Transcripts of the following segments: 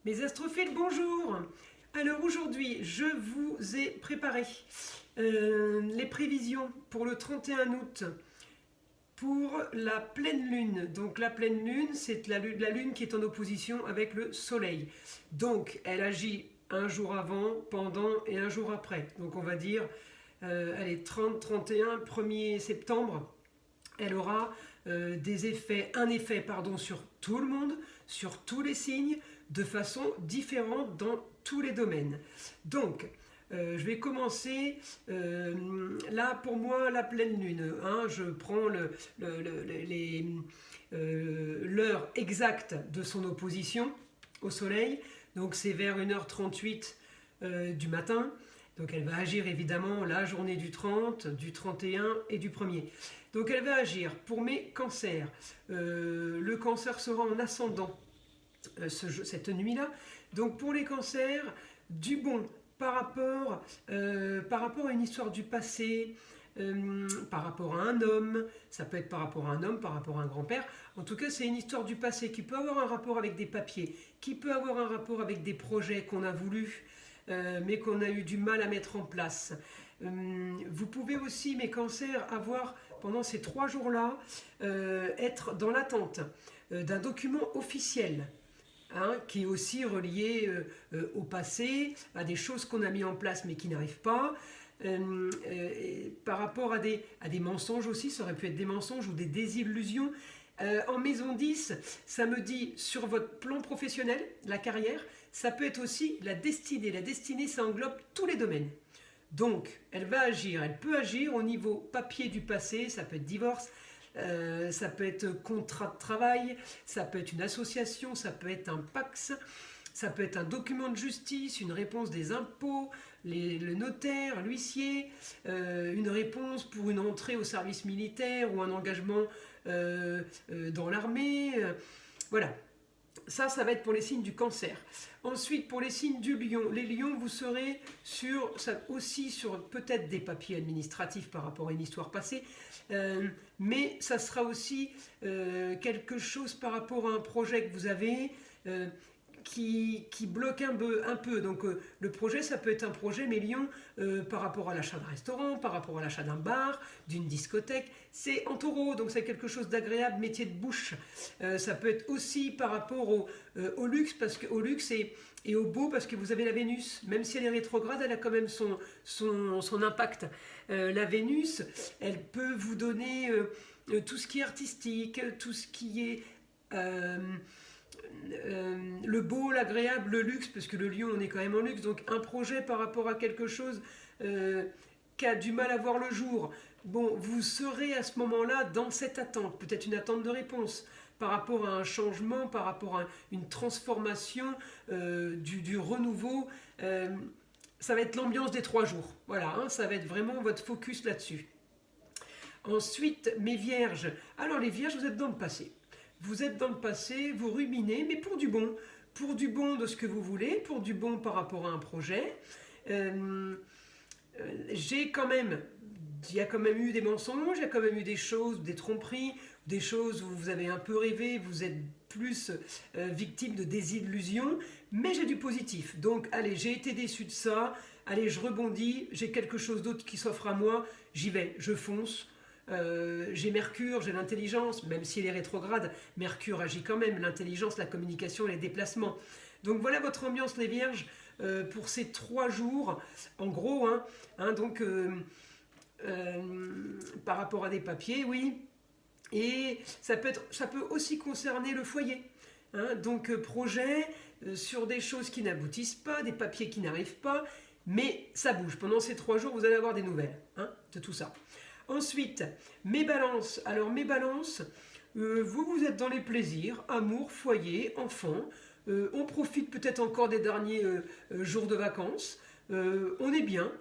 Mes astrophiles, bonjour! Alors aujourd'hui, je vous ai préparé les prévisions pour le 31 août pour la pleine lune. Donc la pleine lune, c'est la lune qui est en opposition avec le soleil. Donc elle agit un jour avant, pendant et un jour après. Donc on va dire, allez, 30, 31, 1er septembre, elle aura un effet sur tout le monde, sur tous les signes, de façon différente dans tous les domaines. Donc, je vais commencer là pour moi la pleine lune. Hein, je prends l'heure exacte de son opposition au soleil. Donc c'est vers 1h38 du matin. Donc elle va agir évidemment la journée du 30, du 31 et du 1er. Donc elle va agir pour mes cancers. Le cancer sera en ascendant cette nuit-là. Donc pour les cancers, du bon par rapport à une histoire du passé, par rapport à un homme, ça peut être par rapport à un homme, par rapport à un grand-père. En tout cas, c'est une histoire du passé qui peut avoir un rapport avec des papiers, qui peut avoir un rapport avec des projets qu'on a voulu, mais qu'on a eu du mal à mettre en place. Vous pouvez aussi, mes cancers, avoir pendant ces 3 jours-là, être dans l'attente d'un document officiel. Hein, qui est aussi relié au passé, à des choses qu'on a mis en place mais qui n'arrivent pas. Par rapport à des mensonges aussi, ça aurait pu être des mensonges ou des désillusions. En maison 10, ça me dit sur votre plan professionnel, la carrière, ça peut être aussi la destinée. La destinée, ça englobe tous les domaines. Donc, elle va agir, elle peut agir au niveau papier du passé, ça peut être divorce, ça peut être contrat de travail, ça peut être une association, ça peut être un PAX, ça peut être un document de justice, une réponse des impôts, le notaire, l'huissier, une réponse pour une entrée au service militaire ou un engagement dans l'armée. Voilà. Ça va être pour les signes du cancer. Ensuite, pour les signes du lion, les lions, vous serez aussi sur peut-être des papiers administratifs par rapport à une histoire passée, mais ça sera aussi quelque chose par rapport à un projet que vous avez qui bloque un peu. Donc le projet, ça peut être un projet, mais Lyon, par rapport à l'achat d'un restaurant, par rapport à l'achat d'un bar, d'une discothèque, c'est en taureau, donc c'est quelque chose d'agréable, métier de bouche. Ça peut être aussi par rapport au luxe, parce que au luxe et au beau, parce que vous avez la Vénus, même si elle est rétrograde, elle a quand même son impact. La Vénus, elle peut vous donner tout ce qui est artistique, tout ce qui est le beau, l'agréable, le luxe, parce que le lion, on est quand même en luxe, donc un projet par rapport à quelque chose qui a du mal à voir le jour. Bon, vous serez à ce moment-là dans cette attente, peut-être une attente de réponse, par rapport à un changement, par rapport à une transformation, du renouveau. Ça va être l'ambiance des 3 jours. Voilà, hein, ça va être vraiment votre focus là-dessus. Ensuite, mes vierges. Alors les vierges, vous êtes dans le passé. Vous êtes dans le passé, vous ruminez, mais pour du bon. Pour du bon de ce que vous voulez, pour du bon par rapport à un projet. Il y a quand même eu des mensonges, il y a quand même eu des choses, des tromperies, des choses où vous avez un peu rêvé, vous êtes plus victime de désillusions, mais j'ai du positif. Donc allez, j'ai été déçu de ça, allez, je rebondis, j'ai quelque chose d'autre qui s'offre à moi, j'y vais, je fonce. J'ai Mercure, j'ai l'intelligence, même s'il est rétrograde, Mercure agit quand même, l'intelligence, la communication, les déplacements. Donc voilà votre ambiance les vierges pour ces 3 jours, en gros, donc par rapport à des papiers, oui, et ça peut aussi concerner le foyer. Donc projet sur des choses qui n'aboutissent pas, des papiers qui n'arrivent pas, mais ça bouge. Pendant ces 3 jours, vous allez avoir des nouvelles de tout ça. Ensuite, mes balances. Alors mes balances, vous êtes dans les plaisirs, amour, foyer, enfant. On profite peut-être encore des derniers jours de vacances. On est bien.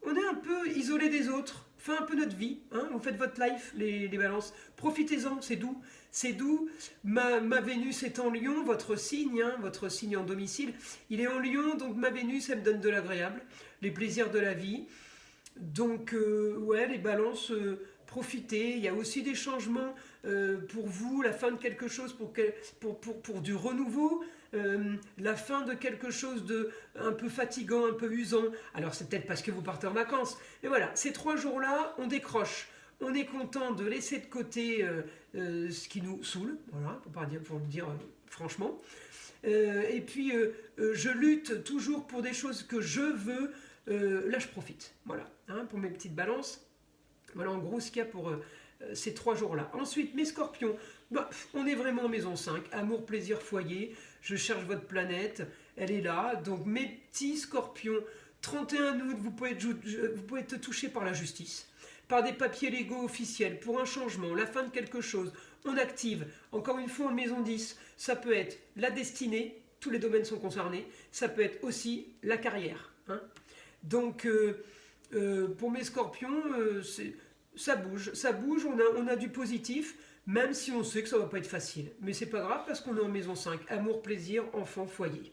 On est un peu isolé des autres. Fait un peu notre vie. Vous faites votre life, les balances. Profitez-en, c'est doux. C'est doux. Ma Vénus est en Lion, votre signe en domicile. Il est en Lion, donc ma Vénus, elle me donne de l'agréable. Les plaisirs de la vie. Donc, ouais, les balances, profitez. Il y a aussi des changements pour vous, la fin de quelque chose pour du renouveau, la fin de quelque chose de un peu fatigant, un peu usant. Alors c'est peut-être parce que vous partez en vacances. Mais voilà, ces 3 jours-là, on décroche. On est content de laisser de côté ce qui nous saoule, voilà, pour le dire franchement. Et puis, je lutte toujours pour des choses que je veux. Là, je profite. Voilà, hein, pour mes petites balances. Voilà en gros ce qu'il y a pour ces 3 jours-là. Ensuite, mes scorpions, bah, on est vraiment en maison 5, amour, plaisir, foyer. Je cherche votre planète, elle est là. Donc, mes petits scorpions, 31 août, vous pouvez être touché par la justice, par des papiers légaux officiels, pour un changement, la fin de quelque chose. On active, encore une fois en maison 10, ça peut être la destinée, tous les domaines sont concernés, ça peut être aussi la carrière. Hein. Donc, pour mes scorpions, ça bouge, on a du positif, même si on sait que ça ne va pas être facile. Mais c'est pas grave parce qu'on est en maison 5, amour, plaisir, enfant, foyer.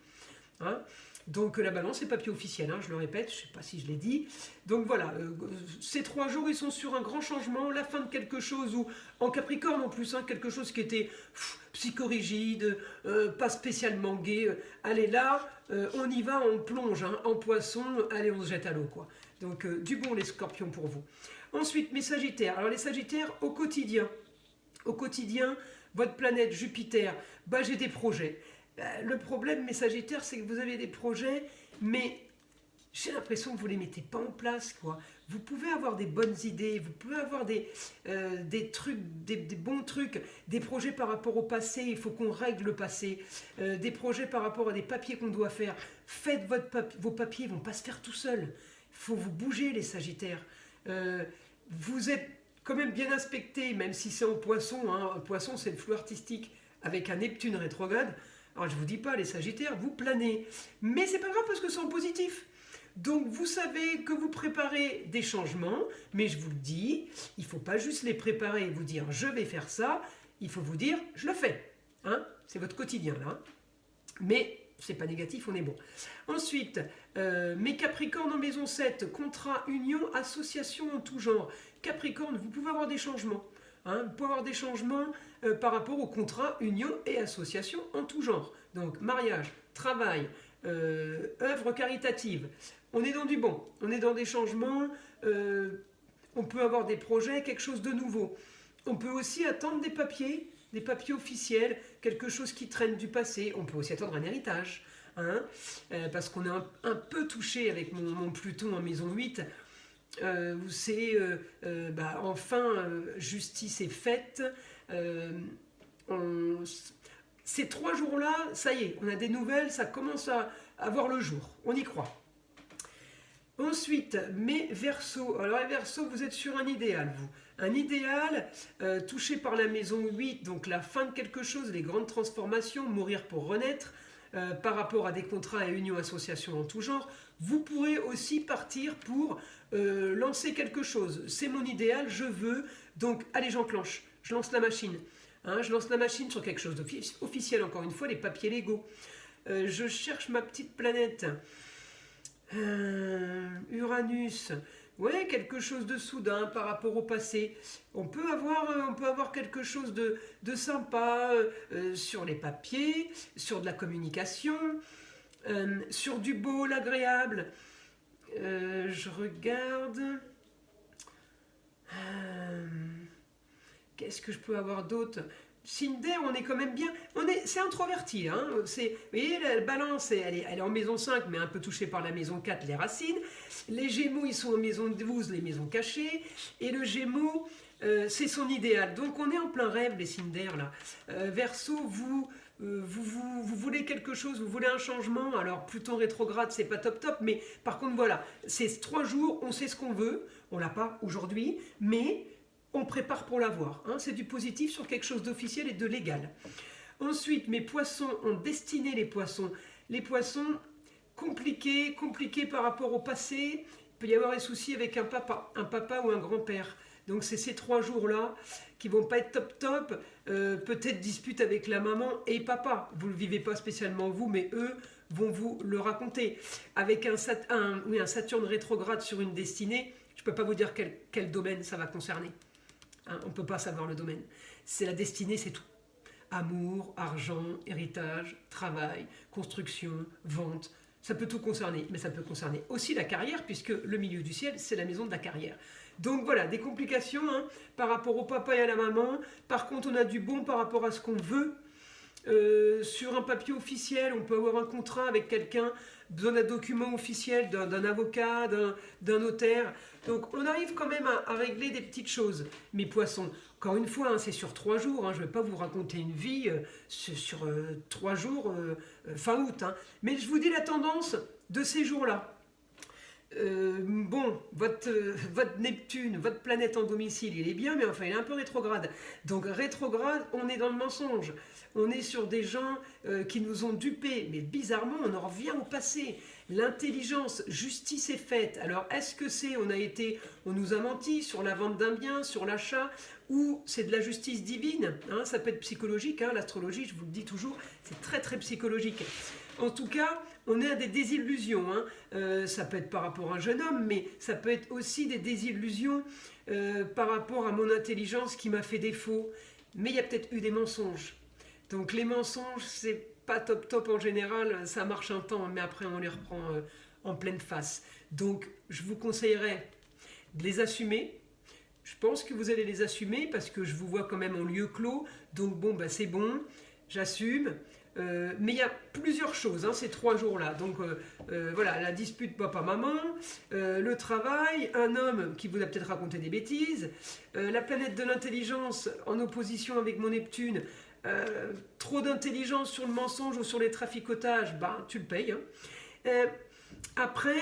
Hein. Donc la balance est papier officiel, hein, je le répète, je ne sais pas si je l'ai dit. Donc voilà, ces 3 jours, ils sont sur un grand changement, la fin de quelque chose, ou en Capricorne en plus, hein, quelque chose qui était psychorigide, pas spécialement gai. Allez là, on y va, on plonge, hein, en Poisson, allez on se jette à l'eau, quoi. Donc du bon les scorpions pour vous. Ensuite, mes sagittaires. Alors les sagittaires, au quotidien, votre planète Jupiter, bah, j'ai des projets. Le problème, mes sagittaires, c'est que vous avez des projets, mais j'ai l'impression que vous ne les mettez pas en place, quoi. Vous pouvez avoir des bonnes idées, vous pouvez avoir des trucs, des bons trucs, des projets par rapport au passé, il faut qu'on règle le passé, des projets par rapport à des papiers qu'on doit faire. Faites vos papiers, ils ne vont pas se faire tout seuls. Il faut vous bouger, les sagittaires. Vous êtes quand même bien inspecté, même si c'est en Poisson, hein. Poisson, c'est le flou artistique avec un Neptune rétrograde. Alors je ne vous dis pas, les sagittaires, vous planez. Mais c'est pas grave parce que c'est en positif. Donc vous savez que vous préparez des changements, mais je vous le dis, il ne faut pas juste les préparer et vous dire je vais faire ça, il faut vous dire je le fais. Hein, c'est votre quotidien là. Mais c'est pas négatif, on est bon. Ensuite, mes Capricornes en maison 7, contrat, union, association en tout genre. Capricorne, vous pouvez avoir des changements. Hein, vous pouvez avoir des changements par rapport au contrat, union et association en tout genre. Donc mariage, travail, œuvre caritative. On est dans du bon, on est dans des changements, on peut avoir des projets, quelque chose de nouveau. On peut aussi attendre des papiers officiels, quelque chose qui traîne du passé. On peut aussi attendre un héritage, hein, parce qu'on est un peu touché avec mon Pluton en maison 8. Où c'est enfin justice est faite. Ces 3 jours-là, ça y est, on a des nouvelles, ça commence à voir le jour, on y croit. Ensuite, mes Verseaux. Alors les Verseaux, vous êtes sur un idéal, vous. Un idéal touché par la maison 8, donc la fin de quelque chose, les grandes transformations, mourir pour renaître, par rapport à des contrats et unions, associations en tout genre. Vous pourrez aussi partir pour lancer quelque chose. C'est mon idéal, je veux. Donc, allez, j'enclenche. Je lance la machine. Hein, je lance la machine sur quelque chose d'officiel, encore une fois, les papiers légaux. Je cherche ma petite planète. Uranus. Ouais, quelque chose de soudain par rapport au passé. On peut avoir quelque chose de sympa sur les papiers, sur de la communication, sur du beau, l'agréable. Je regarde. Qu'est-ce que je peux avoir d'autre? Cinder, on est quand même bien. C'est introverti. Hein, vous voyez, la balance, elle est en maison 5, mais un peu touchée par la maison 4, les racines. Les Gémeaux, ils sont en maison 12, les maisons cachées. Et le Gémeaux, c'est son idéal. Donc on est en plein rêve, les Cinder, là. Verseau, vous voulez quelque chose, vous voulez un changement. Alors Pluton rétrograde, c'est pas top, mais par contre, voilà, c'est 3 jours, on sait ce qu'on veut. On l'a pas aujourd'hui, mais on prépare pour l'avoir. Hein, c'est du positif sur quelque chose d'officiel et de légal. Ensuite, mes poissons ont destiné les poissons. Les poissons, compliqués par rapport au passé. Il peut y avoir des soucis avec un papa ou un grand-père. Donc c'est ces 3 jours-là qui vont pas être top. Peut-être dispute avec la maman et papa. Vous ne le vivez pas spécialement vous, mais eux vont vous le raconter. Avec un Saturne rétrograde sur une destinée, je ne peux pas vous dire quel domaine ça va concerner. hein, on ne peut pas savoir le domaine. C'est la destinée, c'est tout. Amour, argent, héritage, travail, construction, vente, ça peut tout concerner, mais ça peut concerner aussi la carrière, puisque le milieu du ciel, c'est la maison de la carrière. Donc voilà, des complications hein, par rapport au papa et à la maman. Par contre, on a du bon par rapport à ce qu'on veut. Sur un papier officiel, on peut avoir un contrat avec quelqu'un, besoin d'un document officiel, d'un avocat, d'un notaire. Donc on arrive quand même à régler des petites choses. Mes poissons, encore une fois, hein, c'est sur 3 jours. Hein, je ne vais pas vous raconter une vie sur 3 jours fin août. Hein. Mais je vous dis la tendance de ces jours-là. Bon, votre Neptune, votre planète en domicile, il est bien, mais enfin, il est un peu rétrograde. Donc, rétrograde, on est dans le mensonge. On est sur des gens qui nous ont dupés. Mais bizarrement, on en revient au passé. L'intelligence, justice est faite. Alors, est-ce que c'est, on nous a menti sur la vente d'un bien, sur l'achat, ou c'est de la justice divine hein, ça peut être psychologique, hein, l'astrologie, je vous le dis toujours, c'est très très psychologique. En tout cas, on est à des désillusions. Hein. Ça peut être par rapport à un jeune homme, mais ça peut être aussi des désillusions par rapport à mon intelligence qui m'a fait défaut. Mais il y a peut-être eu des mensonges. Donc les mensonges, c'est pas top top en général, ça marche un temps, mais après on les reprend en pleine face. Donc je vous conseillerais de les assumer. Je pense que vous allez les assumer parce que je vous vois quand même en lieu clos. Donc bon, bah, c'est bon, j'assume. Mais il y a plusieurs choses hein, ces 3 jours-là. Donc voilà, la dispute papa-maman, le travail, un homme qui vous a peut-être raconté des bêtises, la planète de l'intelligence en opposition avec mon Neptune, trop d'intelligence sur le mensonge ou sur les traficotages, ben tu le payes. Hein. Après,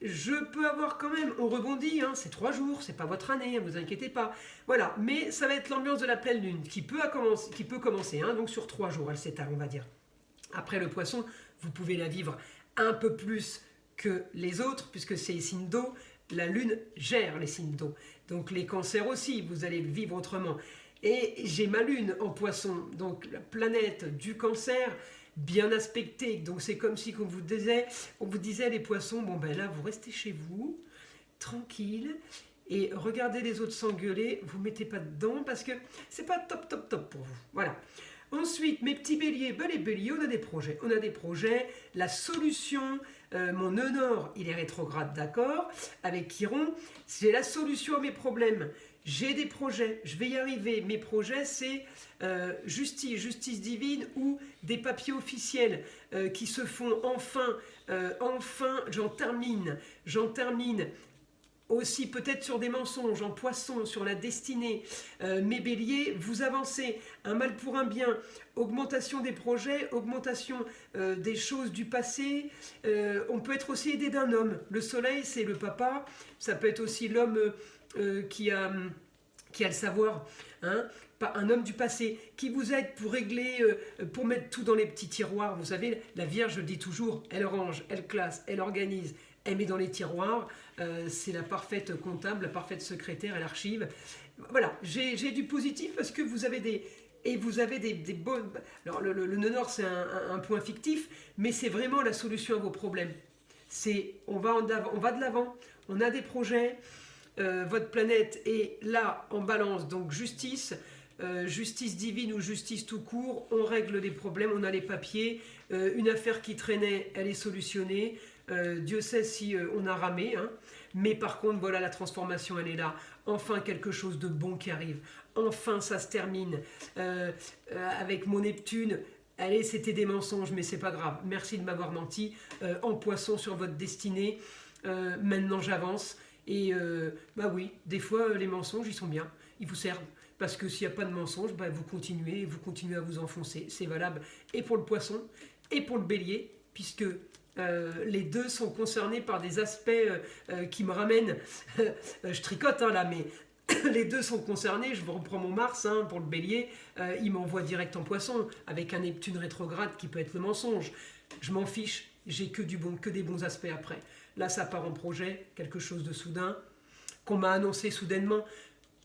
je peux avoir quand même, on rebondit, hein, c'est 3 jours, c'est pas votre année, ne vous inquiétez pas. Voilà, mais ça va être l'ambiance de la pleine lune qui peut commencer, hein, donc sur 3 jours, elle s'étale, on va dire. Après le poisson, vous pouvez la vivre un peu plus que les autres, puisque c'est les signes d'eau, la lune gère les signes d'eau. Donc les cancers aussi, vous allez le vivre autrement. Et j'ai ma lune en poisson, donc la planète du cancer, bien aspectée. Donc c'est comme si on vous disait les poissons, bon ben là vous restez chez vous, tranquille, et regardez les autres s'engueuler, vous ne mettez pas dedans parce que c'est pas top top top pour vous. Voilà. Ensuite, mes petits béliers, ben les béliers, on a des projets, la solution, mon nœud nord, il est rétrograde, d'accord, avec Chiron, c'est la solution à mes problèmes. J'ai des projets, je vais y arriver. Mes projets, c'est justice divine ou des papiers officiels qui se font enfin, j'en termine. Aussi peut-être sur des mensonges, en poisson, sur la destinée. Mes béliers, vous avancez, un mal pour un bien, augmentation des projets, augmentation des choses du passé. On peut être aussi aidé d'un homme. Le soleil, c'est le papa, ça peut être aussi l'homme qui a le savoir, hein, pas un homme du passé, qui vous aide pour régler, pour mettre tout dans les petits tiroirs. Vous savez, la Vierge, je le dis toujours, elle range, elle classe, elle organise, elle met dans les tiroirs. C'est la parfaite comptable, la parfaite secrétaire, elle archive. Voilà, j'ai du positif parce que vous avez des bonnes... Alors le nœud nord, c'est un point fictif, mais c'est vraiment la solution à vos problèmes. On va de l'avant, on a des projets. Votre planète est là en balance, donc justice divine ou justice tout court, on règle des problèmes, on a les papiers, une affaire qui traînait, elle est solutionnée, Dieu sait si on a ramé, hein. Mais par contre, voilà, la transformation, elle est là, enfin quelque chose de bon qui arrive, enfin ça se termine, avec mon Neptune. Allez, c'était des mensonges, mais c'est pas grave, merci de m'avoir menti, en poisson sur votre destinée, maintenant j'avance. Et bah oui, des fois les mensonges ils sont bien, ils vous servent. Parce que s'il n'y a pas de mensonges, bah, vous continuez à vous enfoncer. C'est valable et pour le poisson et pour le bélier, puisque les deux sont concernés par des aspects qui me ramènent. Je tricote hein, là, mais les deux sont concernés. Je reprends mon Mars hein, pour le bélier, il m'envoie direct en poisson, avec un Neptune rétrograde qui peut être le mensonge. Je m'en fiche, j'ai que des bons aspects après. Là, ça part en projet, quelque chose de soudain, qu'on m'a annoncé soudainement.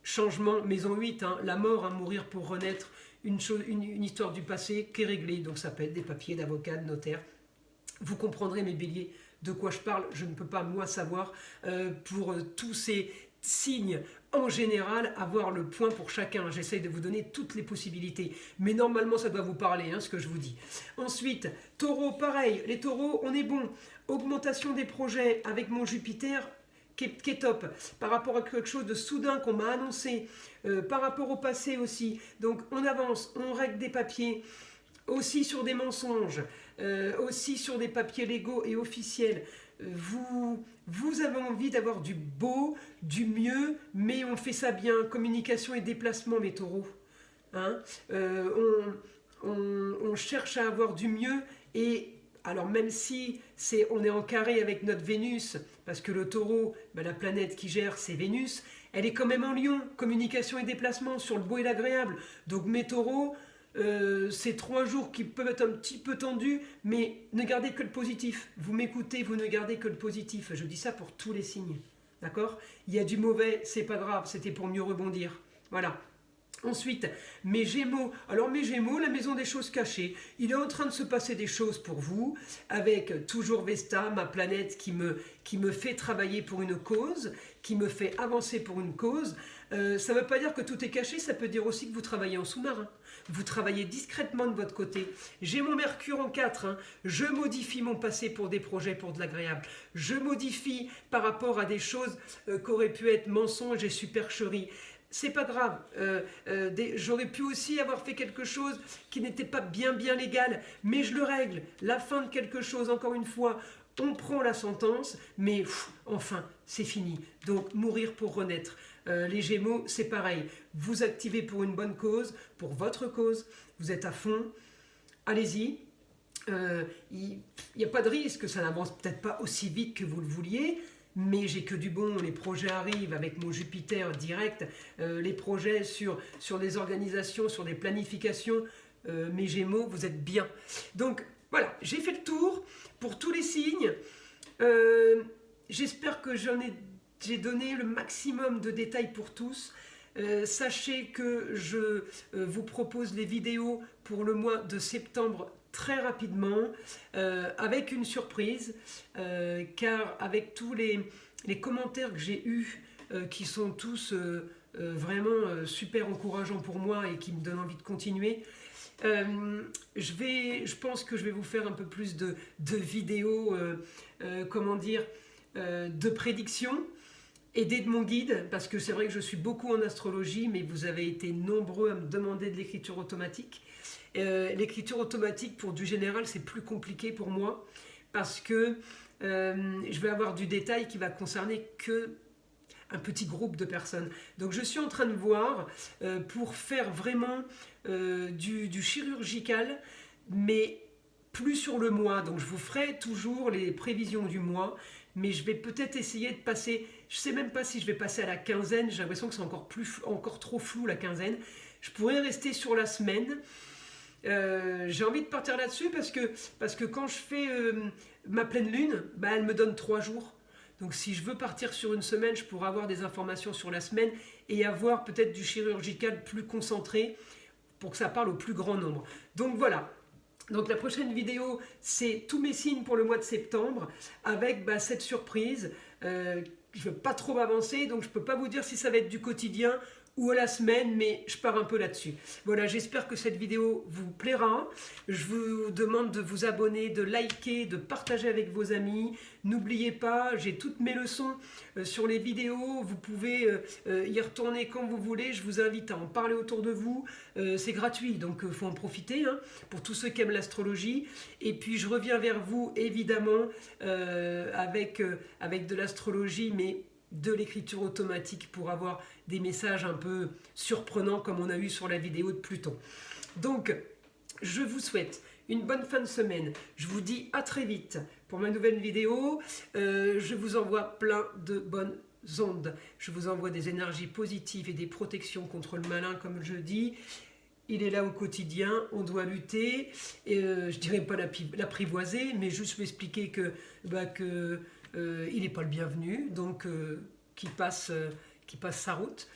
Changement, maison 8, hein, la mort, hein, mourir pour renaître, une histoire du passé qui est réglée. Donc ça peut être des papiers d'avocat, de notaire. Vous comprendrez, mes béliers, de quoi je parle. Je ne peux pas, moi, savoir pour tous ces signes en général avoir le point pour chacun. J'essaye de vous donner toutes les possibilités. Mais normalement, ça doit vous parler, hein, ce que je vous dis. Ensuite, taureau, pareil. Les taureaux, on est bon. Augmentation des projets avec mon Jupiter qui est top. Par rapport à quelque chose de soudain qu'on m'a annoncé. Par rapport au passé aussi. Donc, on avance, on règle des papiers. Aussi sur des mensonges. Aussi sur des papiers légaux et officiels. Vous avez envie d'avoir du beau, du mieux, mais on fait ça bien. Communication et déplacement, mes taureaux. Hein, on cherche à avoir du mieux. Et alors même si on est en carré avec notre Vénus, parce que le taureau, la planète qui gère, c'est Vénus, elle est quand même en Lion. Communication et déplacement sur le beau et l'agréable. Donc mes taureaux... c'est 3 jours qui peuvent être un petit peu tendus, mais ne gardez que le positif. Vous m'écoutez, vous ne gardez que le positif. Je dis ça pour tous les signes. D'accord? Il y a du mauvais, c'est pas grave, c'était pour mieux rebondir. Voilà. Ensuite, mes Gémeaux. Alors mes Gémeaux, la maison des choses cachées. Il est en train de se passer des choses pour vous, avec toujours Vesta, ma planète qui me fait travailler pour une cause, qui me fait avancer pour une cause. Ça ne veut pas dire que tout est caché, ça peut dire aussi que vous travaillez en sous-marin. Vous travaillez discrètement de votre côté. J'ai mon Mercure en 4. Hein. Je modifie mon passé pour des projets, pour de l'agréable. Je modifie par rapport à des choses qu'auraient pu être mensonges et supercheries. C'est pas grave. J'aurais pu aussi avoir fait quelque chose qui n'était pas bien légal, mais je le règle. La fin de quelque chose, encore une fois, on prend la sentence, mais enfin, c'est fini. Donc, mourir pour renaître. Les Gémeaux, c'est pareil. Vous activez pour une bonne cause, pour votre cause, vous êtes à fond, allez-y. Il n'y a pas de risque, ça n'avance peut-être pas aussi vite que vous le vouliez, mais j'ai que du bon, les projets arrivent avec mon Jupiter direct, les projets sur des organisations, sur des planifications, mes Gémeaux, vous êtes bien. Donc voilà, j'ai fait le tour pour tous les signes. J'espère que j'ai donné le maximum de détails pour tous. Sachez que je vous propose les vidéos pour le mois de septembre très rapidement, avec une surprise, car avec tous les commentaires que j'ai eus, qui sont tous vraiment super encourageants pour moi et qui me donnent envie de continuer, je pense que je vais vous faire un peu plus de vidéos, comment dire, de prédictions, aidé de mon guide, parce que c'est vrai que je suis beaucoup en astrologie, mais vous avez été nombreux à me demander de l'écriture automatique. L'écriture automatique pour du général, c'est plus compliqué pour moi, parce que je vais avoir du détail qui va concerner que un petit groupe de personnes. Donc je suis en train de voir pour faire vraiment du chirurgical, mais plus sur le mois. Donc je vous ferai toujours les prévisions du mois, mais je vais peut-être essayer de passer, je ne sais même pas si je vais passer à la quinzaine, j'ai l'impression que c'est encore trop flou la quinzaine. Je pourrais rester sur la semaine. J'ai envie de partir là-dessus parce que quand je fais ma pleine lune, elle me donne 3 jours. Donc si je veux partir sur une semaine, je pourrais avoir des informations sur la semaine et avoir peut-être du chirurgical plus concentré pour que ça parle au plus grand nombre. Donc voilà. Donc la prochaine vidéo, c'est tous mes signes pour le mois de septembre avec cette surprise. Je ne veux pas trop m'avancer, donc je ne peux pas vous dire si ça va être du quotidien ou à la semaine, mais je pars un peu là-dessus. Voilà, j'espère que cette vidéo vous plaira. Je vous demande de vous abonner, de liker, de partager avec vos amis. N'oubliez pas, j'ai toutes mes leçons sur les vidéos. Vous pouvez y retourner quand vous voulez. Je vous invite à en parler autour de vous. C'est gratuit, donc il faut en profiter pour tous ceux qui aiment l'astrologie. Et puis je reviens vers vous, évidemment, avec de l'astrologie, mais de l'écriture automatique pour avoir des messages un peu surprenants comme on a eu sur la vidéo de Pluton. Donc, je vous souhaite une bonne fin de semaine. Je vous dis à très vite pour ma nouvelle vidéo. Je vous envoie plein de bonnes ondes. Je vous envoie des énergies positives et des protections contre le malin, comme je dis. Il est là au quotidien, on doit lutter. Et, je dirais pas l'apprivoiser, mais juste lui expliquer que il n'est pas le bienvenu, donc qui passe sa route.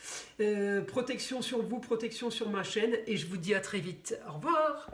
Protection sur vous, protection sur ma chaîne, et je vous dis à très vite. Au revoir.